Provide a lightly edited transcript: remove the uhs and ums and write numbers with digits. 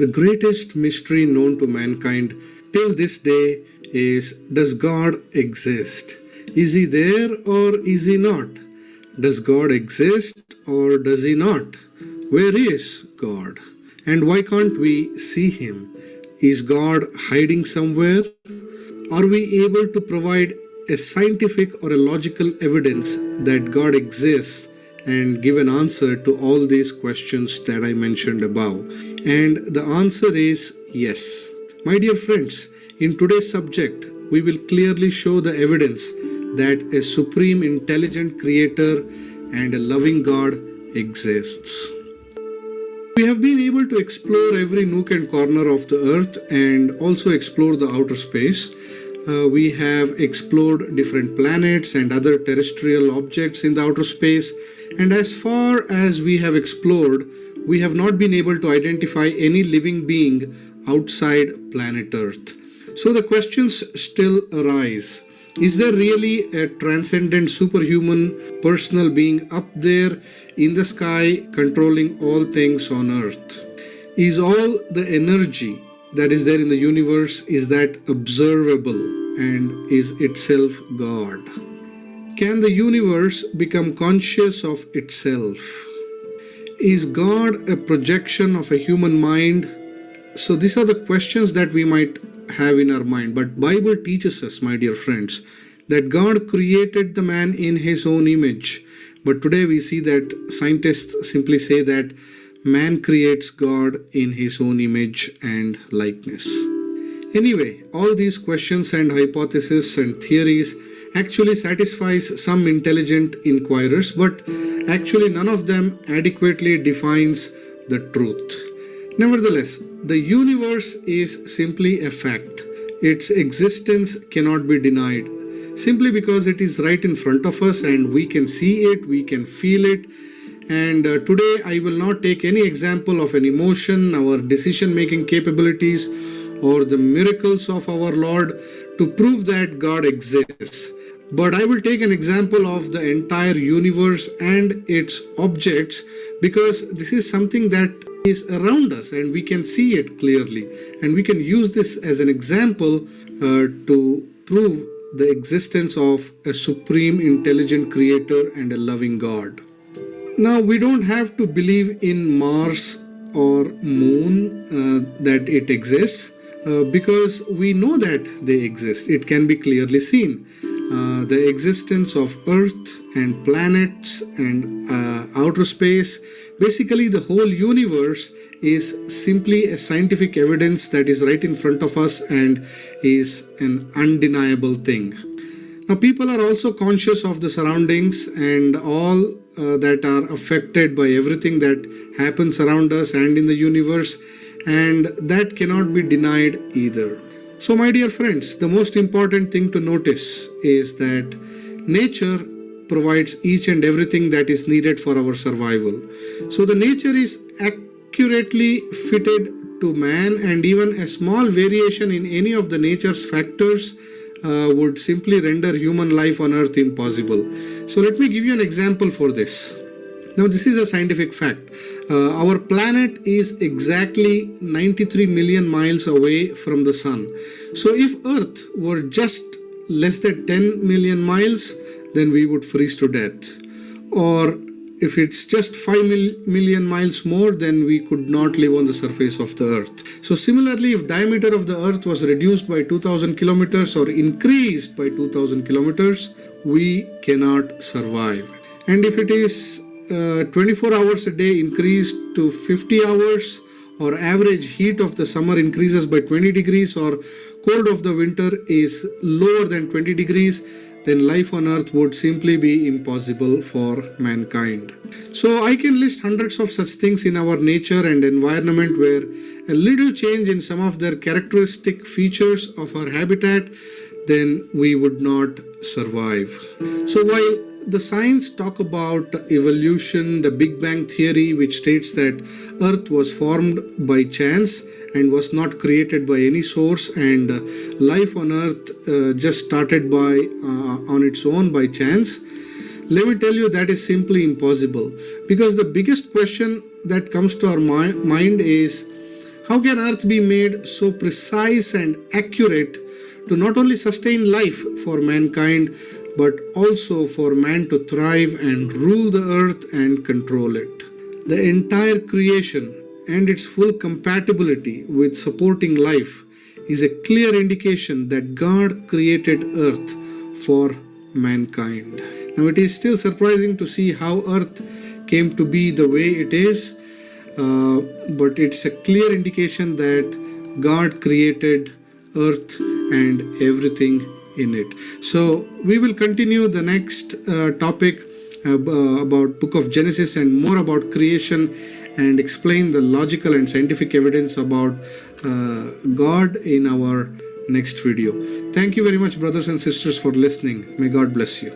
The greatest mystery known to mankind till this day is, does God exist? Is he there or is he not? Does God exist or does he not? Where is God? And why can't we see him? Is God hiding somewhere? Are we able to provide a scientific or a logical evidence that God exists and give an answer to all these questions that I mentioned above? And the answer is yes. My dear friends, in today's subject, we will clearly show the evidence that a supreme intelligent creator and a loving God exists. We have been able to explore every nook and corner of the earth and also explore the outer space. We have explored different planets and other terrestrial objects in the outer space, and as far as we have explored, we have not been able to identify any living being outside planet Earth. So the questions still arise. Is there really a transcendent superhuman personal being up there in the sky controlling all things on earth? Is all the energy that is there in the universe, is that observable and is itself God? Can the universe become conscious of itself? Is God a projection of a human mind? So these are the questions that we might have in our mind. But Bible teaches us, my dear friends, that God created the man in his own image. But today we see that scientists simply say that man creates God in his own image and likeness. Anyway, all these questions and hypotheses and theories actually satisfies some intelligent inquirers, but actually none of them adequately defines the truth. Nevertheless, the universe is simply a fact. Its existence cannot be denied, simply because it is right in front of us and we can see it, we can feel it. And today I will not take any example of an emotion, our decision-making capabilities, or the miracles of our Lord to prove that God exists. But I will take an example of the entire universe and its objects, because this is something that is around us and we can see it clearly, and we can use this as an example to prove the existence of a supreme intelligent creator and a loving God. Now, we don't have to believe in Mars or moon that it exists, because we know that they exist. It can be clearly seen. The existence of Earth and planets and outer space, basically the whole universe, is simply a scientific evidence that is right in front of us and is an undeniable thing. Now, people are also conscious of the surroundings and all that are affected by everything that happens around us and in the universe, and that cannot be denied either. So, my dear friends, the most important thing to notice is that nature provides each and everything that is needed for our survival. So, the nature is accurately fitted to man, and even a small variation in any of the nature's factors would simply render human life on earth impossible. So let me give you an example for this. Now, this is a scientific fact. Our planet is exactly 93 million miles away from the sun. So if Earth were just less than 10 million miles, then we would freeze to death. Or if it's just 5 million miles more, then we could not live on the surface of the earth. So similarly, if diameter of the earth was reduced by 2000 kilometers or increased by 2000 kilometers, we cannot survive. And if it is 24 hours a day increased to 50 hours, or average heat of the summer increases by 20 degrees, or cold of the winter is lower than 20 degrees, then life on earth would simply be impossible for mankind. So I can list hundreds of such things in our nature and environment where a little change in some of their characteristic features of our habitat, then we would not survive. So while the science talk about evolution, the Big Bang theory, which states that Earth was formed by chance and was not created by any source, and life on Earth just started on its own by chance, let me tell you that is simply impossible. Because the biggest question that comes to our mind is, How can earth be made so precise and accurate to not only sustain life for mankind but also for man to thrive and rule the earth and control it? The entire creation and its full compatibility with supporting life is a clear indication that God created earth for mankind. Now, it is still surprising to see how earth came to be the way it is, but it's a clear indication that God created earth and everything in it. So we will continue the next topic about book of Genesis and more about creation, and explain the logical and scientific evidence about God in our next video. Thank you very much, brothers and sisters, for listening. May God bless you.